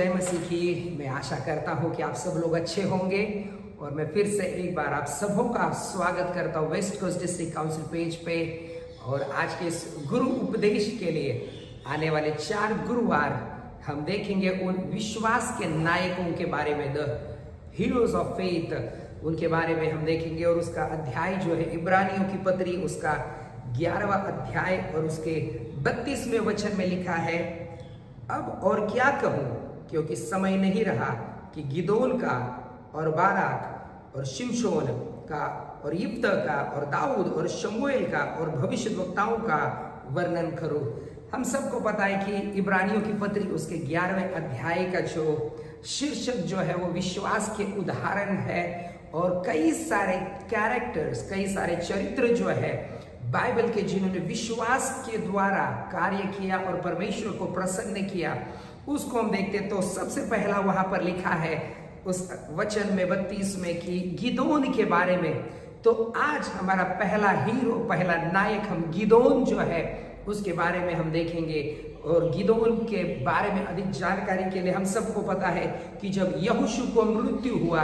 जय मसीह की। मैं आशा करता हूं कि आप सब लोग अच्छे होंगे और मैं फिर से एक बार आप सबों का स्वागत करता हूं West Coast District Council page पे। और आज के इस गुरु उपदेश के लिए आने वाले 4 गुरुवार हम देखेंगे उन विश्वास के नायकों के बारे में, द हीरोज ऑफ फेथ, उनके बारे में हम देखेंगे। और उसका अध्याय जो है इब्रानियों की पत्री, उसका 11वां अध्याय और उसके 32वें वचन में लिखा है, अब और क्या कहूं, क्योंकि समय नहीं रहा कि गिदोन का और बाराक और शिमशोन का और यिप्तह का और दाऊद और शमूएल का और भविष्यद्वक्ताओं का वर्णन करूं। हम सबको पता है कि इब्रानियों की पत्री उसके 11वें अध्याय का जो शीर्षक जो है वो विश्वास के उदाहरण है। और कई सारे कैरेक्टर्स, कई सारे चरित्र जो है बाइबल के, जिन्होंने विश्वास के द्वारा कार्य किया और परमेश्वर को प्रसन्न किया, उसको हम देखते। तो सबसे पहला वहां पर लिखा है उस वचन में 32 में कि गिदोन के बारे में। तो आज हमारा पहला हीरो, पहला नायक, हम गिदोन जो है उसके बारे में हम देखेंगे। और गिदोन के बारे में अधिक जानकारी के लिए हम सबको पता है कि जब यहोशू को मृत्यु हुआ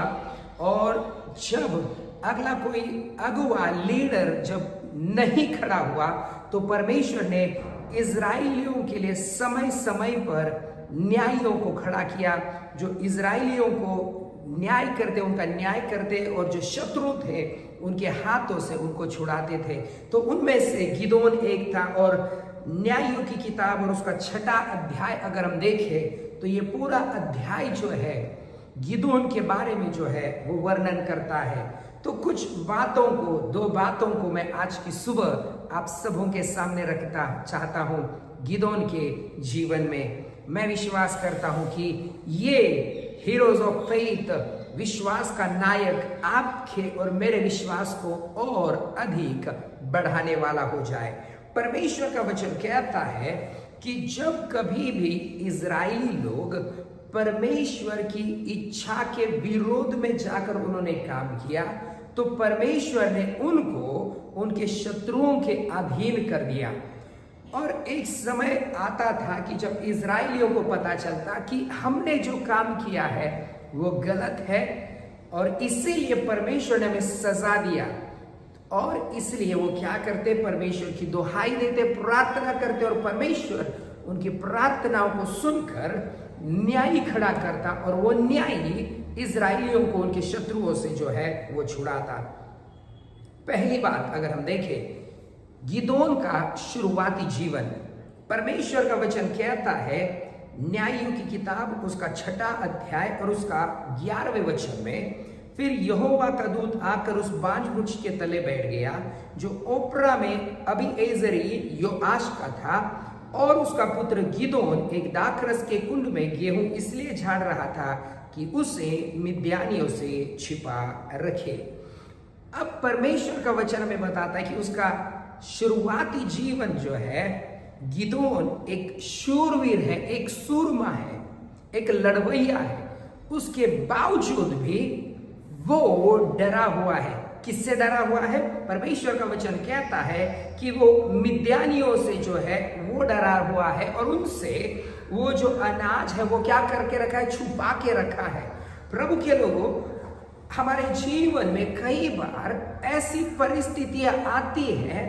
और जब अगला कोई अगुआ लीडर जब नहीं खड़ा हुआ, तो परमेश्वर ने इजराइलियों के लिए समय समय पर न्यायियों को खड़ा किया, जो इजराइलियों को न्याय करते, उनका न्याय करते और जो शत्रु थे उनके हाथों से उनको छुड़ाते थे। तो उनमें से गिदोन एक था। और न्यायियों की किताब और उसका 6वां अध्याय अगर हम देखें तो ये पूरा अध्याय जो है गिदोन के बारे में जो है वो वर्णन करता है। तो कुछ बातों को, 2 बातों को मैं आज की सुबह आप सबों के सामने रखता चाहता हूं गिदोन के जीवन में। मैं विश्वास करता हूं कि ये हीरोज ऑफ फेथ, विश्वास का नायक, आपके और मेरे विश्वास को और अधिक बढ़ाने वाला हो जाए। परमेश्वर का वचन कहता है कि जब कभी भी इजरायली लोग परमेश्वर की इच्छा के विरोध में जाकर उन्होंने काम किया, तो परमेश्वर ने उनको उनके शत्रुओं के अधीन कर दिया। और एक समय आता था कि जब इजरायलियों को पता चलता कि हमने जो काम किया है वो गलत है और इसीलिए परमेश्वर ने हमें सजा दिया। और इसलिए वो क्या करते, परमेश्वर की दुहाई देते, प्रार्थना करते और परमेश्वर उनकी प्रार्थनाओं को सुनकर न्यायी खड़ा करता और वो न्यायी इजरायलियों को उनके शत्रुओं से जो है वो छुड़ाता। पहली बात अगर हम देखें गिदोन का शुरुआती जीवन, परमेश्वर का वचन कहता है न्यायियों की किताब उसका 6वां अध्याय और उसका 11वें वचन में, फिर यहोवा का दूत आकर उस बांज वृक्ष के तले बैठ गया जो ओप्रा में अबीएजेरी योआश का था, और उसका पुत्र गिदोन एक दाखरस के कुंड में गेहूं इसलिए झाड़ रहा था कि उसे मिद्यानियों से छिपा रखे। अब परमेश्वर का वचन हमें बताता है कि उसका शुरुआती जीवन जो है, गिदोन एक शूरवीर है, एक सूरमा है, एक लड़वैया है। उसके बावजूद भी वो डरा हुआ है। किससे डरा हुआ है? परमेश्वर का वचन कहता है कि वो मिद्यानियों से जो है वो डरा हुआ है और उनसे वो जो अनाज है वो क्या करके रखा है? छुपा के रखा है। प्रभु के लोगों, हमारे जीवन में कई बार ऐसी परिस्थितियां आती हैं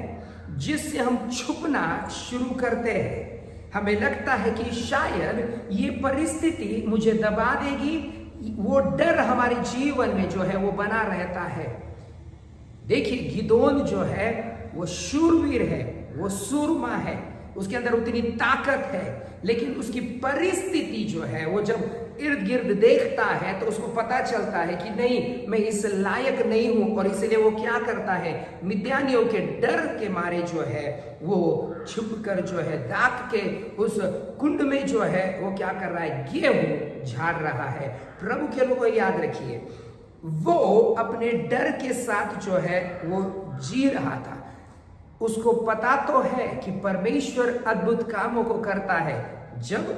जिससे हम छुपना शुरू करते हैं। हमें लगता है कि शायद ये परिस्थिति मुझे दबा देगी, वो डर हमारे जीवन में जो है वो बना रहता है। देखिए, गिदोन जो है वो शूरवीर है, वो सूरमा है, उसके अंदर उतनी ताकत है, लेकिन उसकी परिस्थिति जो है वो जब इर्द गिर्द देखता है तो उसको पता चलता है कि नहीं, मैं इस लायक नहीं हूं। और इसलिए वो क्या करता है, मिद्यानियों के डर के मारे जो है वो छुपकर जो है दाख के उस कुंड में जो है वो क्या कर रहा है, गेहूं झाड़ रहा है। प्रभु के लोगों, याद रखिए, वो अपने डर के साथ जो है वो जी रहा था। उसको पता तो है कि परमेश्वर अद्भुत कामों को करता है। जब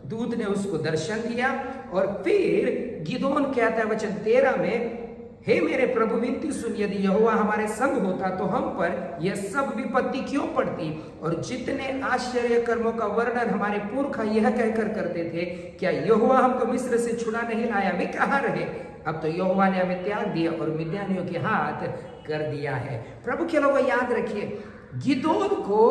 दूत ने उसको दर्शन दिया और फिर गिदोन कहता है वचन 13 में, हे मेरे प्रभु विनती सुन, यदि यहोवा हमारे संग होता तो हम पर यह सब विपत्ति क्यों पड़ती। और जितने आश्चर्य कर्मों का वर्णन हमारे पुरखा यह कहकर करते थे, क्या यहोवा हमको मिस्र से छुड़ा नहीं लाया, वे कहाँ रहे। अब तो यहोवा ने हमें त्याग दिया और मिद्यानियों के हाथ कर दिया है। प्रभु के लोगों याद रखिए, गिदोन को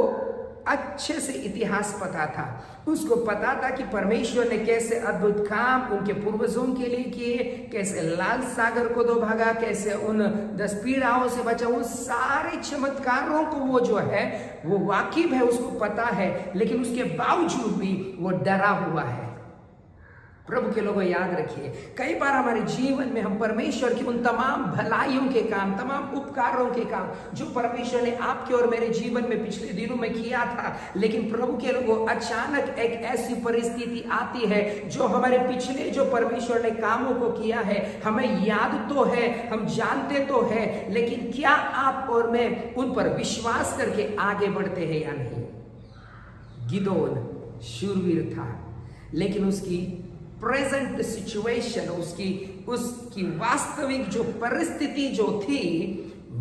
अच्छे से इतिहास पता था। उसको पता था कि परमेश्वर ने कैसे अद्भुत काम उनके पूर्वजों के लिए किए, कैसे लाल सागर को दो भागा, कैसे उन 10 पीड़ाओं से बचा। उन सारे चमत्कारों को वो जो है वो वाकिफ है, उसको पता है, लेकिन उसके बावजूद भी वो डरा हुआ है। प्रभु के लोगों याद रखिए, कई बार हमारे जीवन में हम परमेश्वर की उन तमाम भलाइयों के काम, तमाम उपकारों के काम जो परमेश्वर ने आपके और मेरे जीवन में पिछले दिनों में किया था, लेकिन प्रभु के लोगों अचानक एक ऐसी परिस्थिति आती है जो हमारे पिछले जो परमेश्वर ने कामों को किया है हमें याद तो है, हम जानते तो है, लेकिन क्या आप और मैं उन पर विश्वास करके आगे बढ़ते हैं या नहीं। गिदोन शूरवीर था, लेकिन उसकी प्रेजेंट सिचुएशन, उसकी वास्तविक जो परिस्थिति जो थी,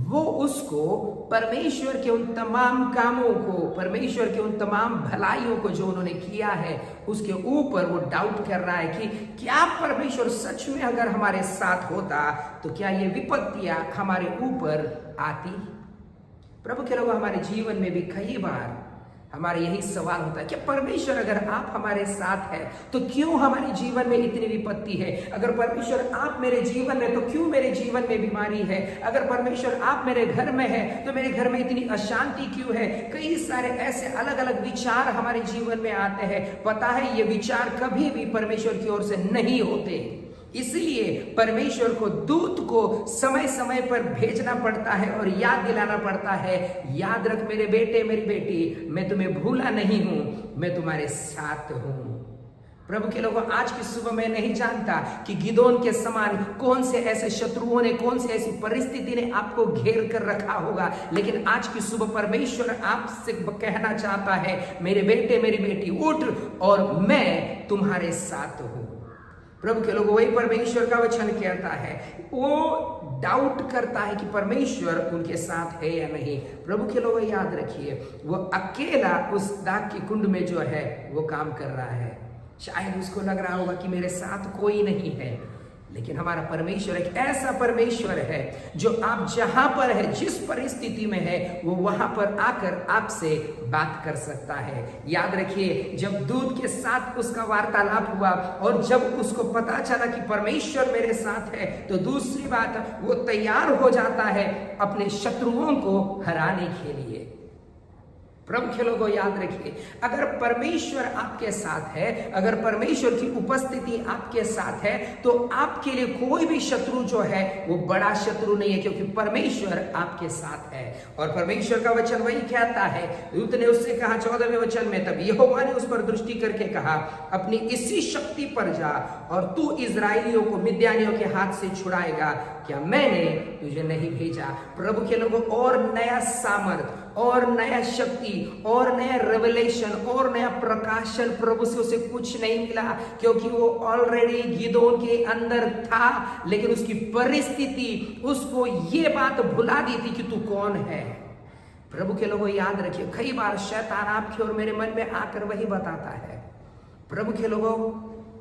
वो उसको परमेश्वर के उन तमाम कामों को, परमेश्वर के उन तमाम भलाइयों को जो उन्होंने किया है, उसके ऊपर वो डाउट कर रहा है कि क्या परमेश्वर सच में अगर हमारे साथ होता तो क्या ये विपत्तियां हमारे ऊपर आती। प्रभु के लोग हमारे जीवन में भी कई बार हमारा यही सवाल होता है कि परमेश्वर अगर आप हमारे साथ है तो क्यों हमारे जीवन में इतनी विपत्ति है। अगर परमेश्वर आप मेरे जीवन में तो क्यों मेरे जीवन में बीमारी है। अगर परमेश्वर आप मेरे घर में है तो मेरे घर में इतनी अशांति क्यों है। कई सारे ऐसे अलग अलग विचार हमारे जीवन में आते हैं। पता है ये विचार कभी भी परमेश्वर की ओर से नहीं होते, इसलिए परमेश्वर को दूत को समय समय पर भेजना पड़ता है और याद दिलाना पड़ता है, याद रख मेरे बेटे मेरी बेटी, मैं तुम्हें भूला नहीं हूं, मैं तुम्हारे साथ हूं। प्रभु के लोगों, आज की सुबह मैं नहीं जानता कि गिदोन के समान कौन से ऐसे शत्रुओं ने, कौन सी ऐसी परिस्थिति ने आपको घेर कर रखा होगा, लेकिन आज की सुबह परमेश्वर आपसे कहना चाहता है, मेरे बेटे मेरी बेटी उठ और मैं तुम्हारे साथ हूं। प्रभु के लोग वही परमेश्वर का वचन कहता है, वो डाउट करता है कि परमेश्वर उनके साथ है या नहीं। प्रभु के लोग याद रखिए, वो अकेला उस दाग की कुंड में जो है वो काम कर रहा है। शायद उसको लग रहा होगा कि मेरे साथ कोई नहीं है, लेकिन हमारा परमेश्वर एक ऐसा परमेश्वर है जो आप जहां पर है, जिस परिस्थिति में है, वो वहां पर आकर आपसे बात कर सकता है। याद रखिए, जब दूत के साथ उसका वार्तालाप हुआ और जब उसको पता चला कि परमेश्वर मेरे साथ है, तो दूसरी बात, वो तैयार हो जाता है अपने शत्रुओं को हराने के लिए। प्रभु के लोगों याद रखिए, अगर परमेश्वर आपके साथ है, अगर परमेश्वर की उपस्थिति आपके साथ है, तो आपके लिए कोई भी शत्रु जो है वो बड़ा शत्रु नहीं है, क्योंकि परमेश्वर आपके साथ है। और परमेश्वर का वचन वही कहता है, दूत ने उससे कहा 14वें वचन में, तब यहोवा ने उस पर दृष्टि करके कहा, अपनी इसी शक्ति पर जा और तू इजराइलियों को मिद्यानियों के हाथ से छुड़ाएगा, क्या मैंने तुझे नहीं भेजा। प्रभु के लोगों, और नया सामर्थ और नया शक्ति और नया रेवलेशन और नया प्रकाशन प्रभु से उसे कुछ नहीं मिला, क्योंकि वो ऑलरेडी गिदोन के अंदर था, लेकिन उसकी परिस्थिति उसको ये बात भुला दी थी कि तू कौन है। प्रभु के लोगों याद रखिए, कई बार शैतान आपके और मेरे मन में आकर वही बताता है, प्रभु के लोगों,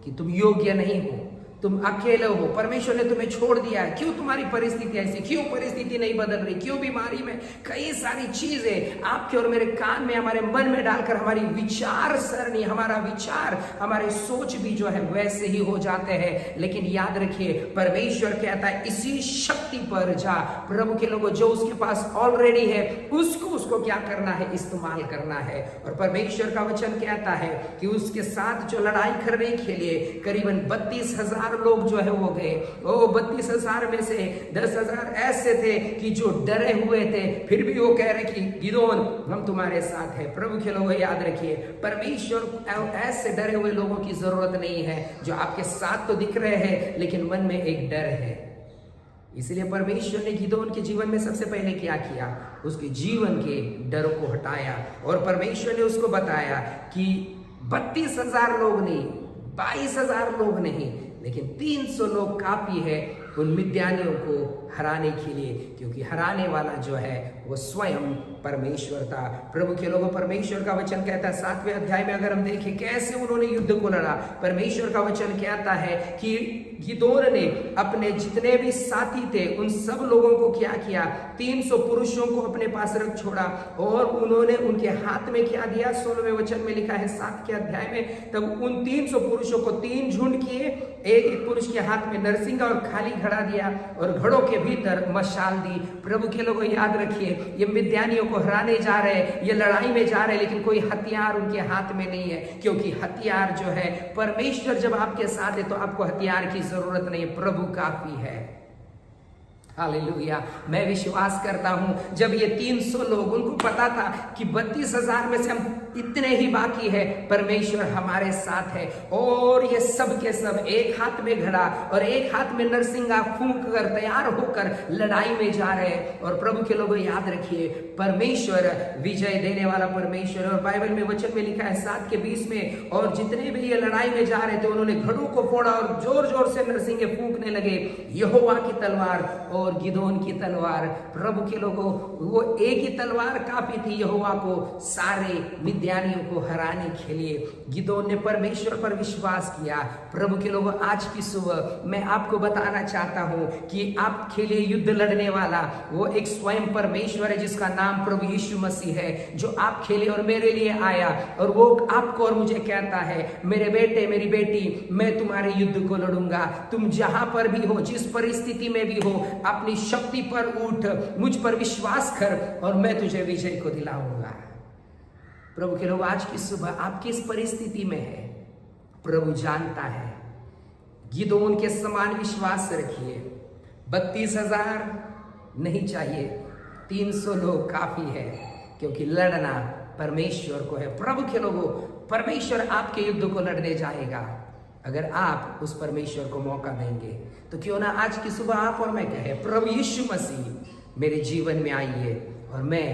कि तुम योग्य नहीं हो, तुम अकेले हो, परमेश्वर ने तुम्हें छोड़ दिया है, क्यों तुम्हारी परिस्थिति ऐसी, क्यों परिस्थिति नहीं बदल रही, क्यों बीमारी में। कई सारी चीजें आपके और मेरे कान में, हमारे मन में डालकर हमारी विचार सरणी, हमारा विचार, हमारे सोच भी जो है वैसे ही हो जाते हैं। लेकिन याद रखिए, परमेश्वर कहता है इसी शक्ति पर जा। प्रभु के लोगों, जो उसके पास ऑलरेडी है उसको क्या करना है, इस्तेमाल करना है। और परमेश्वर का वचन कहता है कि उसके साथ जो लड़ाई करने के लिए करीबन 32,000 लोग जो है वो गए। वो 32,000 में से 10,000 ऐसे थे कि जो डरे हुए थे, फिर भी वो कह रहे कि गिदोन हम तुम्हारे साथ है। प्रभु के लोग याद रखिए, परमेश्वर ऐसे डरे हुए लोगों की जरूरत नहीं है जो आपके साथ तो दिख रहे हैं लेकिन मन में एक डर है। इसलिए परमेश्वर ने गिदोन के जीवन में सबसे पहले क्या किया, उसके जीवन के डर को हटाया और परमेश्वर ने उसको बताया कि 32,000 लोग नहीं, 22,000 लोग नहीं, लेकिन 300 लोग काफी है उन मिद्यानियों को हराने के लिए, क्योंकि हराने वाला जो है वो स्वयं परमेश्वर था। प्रभु के लोगों, परमेश्वर का वचन कहता है 7वें अध्याय में अगर हम देखें कैसे उन्होंने युद्ध को लड़ा, परमेश्वर का वचन कहता है कि गिदोन ने अपने जितने भी साथी थे उन सब लोगों को क्या किया, 300 पुरुषों को अपने पास रख छोड़ा और उन्होंने उनके हाथ में क्या दिया, 16वें वचन में लिखा है 7 के अध्याय में, तब उन 300 पुरुषों को 3 झुंड किए, एक पुरुष के हाथ में नरसिंगा और खाली घड़ा दिया और घड़ों के भीतर मशाल दी। प्रभु के लोगों याद रखिए, ये मिद्यानियों को हराने जा रहे हैं, ये लड़ाई में जा रहे हैं, लेकिन कोई हथियार उनके हाथ में नहीं है, क्योंकि हथियार जो है परमेश्वर जब आपके साथ है तो आपको हथियार की जरूरत नहीं है, प्रभु काफी है। हालेलुया। मैं विश्वास करता हूं जब ये 300 लोग, उनको पता था कि 32,000 में से हम इतने ही बाकी है, परमेश्वर हमारे साथ है, और ये सब के सब एक हाथ में घड़ा और एक हाथ में नरसिंगा फूंक कर तैयार होकर लड़ाई में जा रहे हैं। और प्रभु के लोगों याद रखिए, परमेश्वर विजय देने वाला परमेश्वर। और बाइबल में वचन में लिखा है 7 के 20 में, और जितने भी ये लड़ाई में जा रहे थे उन्होंने घड़ों को फोड़ा और जोर जोर से नरसिंगे फूंकने लगे, यहोवा की तलवार और गिदोन की तलवार। प्रभु के लोगों, वो एक ही तलवार काफी थी यहोवा को सारे मिद्यानियों को हराने के लिए। गिदोन ने परमेश्वर पर विश्वास किया। प्रभु के लोगों, आज की सुबह मैं आपको बताना चाहता हूं कि आपके लिए युद्ध लड़ने वाला वो एक स्वयं परमेश्वर है, जिसका नाम प्रभु यीशु मसीह है, जो आपके लिए और मेरे लिए आया, और वो आपको और मुझे कहता है, मेरे बेटे मेरी बेटी, मैं तुम्हारे युद्ध को लड़ूंगा। तुम जहां पर भी हो, जिस परिस्थिति में भी हो, अपनी शक्ति पर उठ, मुझ पर विश्वास कर और मैं तुझे विजय को दिलाऊंगा। प्रभु के लोग, आज की सुबह आप किस परिस्थिति में है, प्रभु जानता है। गिदोन के समान विश्वास रखिए। 32,000 नहीं चाहिए, 300 लोग काफी है, क्योंकि लड़ना परमेश्वर को है। प्रभु के लोगों, परमेश्वर आपके युद्ध को लड़ने जाएगा अगर आप उस परमेश्वर को मौका देंगे। तो क्यों ना आज की सुबह आप और मैं कहे, प्रभु यीशु मसीह मेरे जीवन में आइए और मैं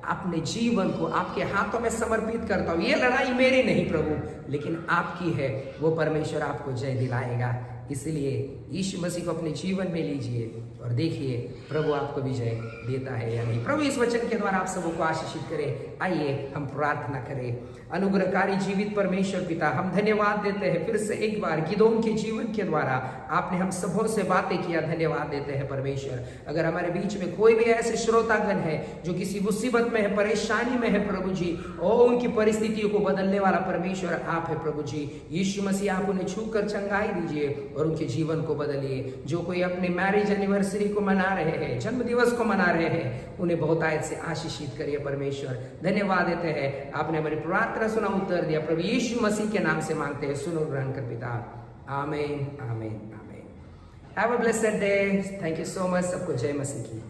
अपने जीवन को आपके हाथों में समर्पित करता हूं। ये लड़ाई मेरी नहीं प्रभु, लेकिन आपकी है। वो परमेश्वर आपको जय दिलाएगा। इसलिए यीशु मसीह को अपने जीवन में लीजिए और देखिए प्रभु आपको विजय देता है या नहीं। प्रभु इस वचन के द्वारा आप सबों को आशीषित करे। आइए हम प्रार्थना करें। अनुग्रहकारी जीवित परमेश्वर पिता, हम धन्यवाद देते हैं फिर से एक बार गिदोन के जीवन के द्वारा आपने हम सबों से बातें किया। धन्यवाद देते हैं परमेश्वर। अगर हमारे बीच में कोई भी ऐसे श्रोतागण है जो किसी मुसीबत में है, परेशानी में है प्रभु जी, और उनकी परिस्थितियों को बदलने वाला परमेश्वर आप है प्रभु जी। यीशु मसीह आप उन्हें छू कर चंगाई दीजिए और उनके जीवन को बदलिए। जो कोई अपने मैरिज एनिवर्सरी को मना रहे हैं, जन्म दिवस को मना रहे हैं, उन्हें बहुतायत से आशीषित करिए परमेश्वर। धन्यवाद देते हैं, आपने हमारी प्रार्थना सुना, उत्तर दिया। प्रभु यीशु मसीह के नाम से मांगते हैं, सुनो ग्रहण कर पिता। आमीन आमीन आमीन। Have a blessed day. Thank you so much. सबको जय मसीह की।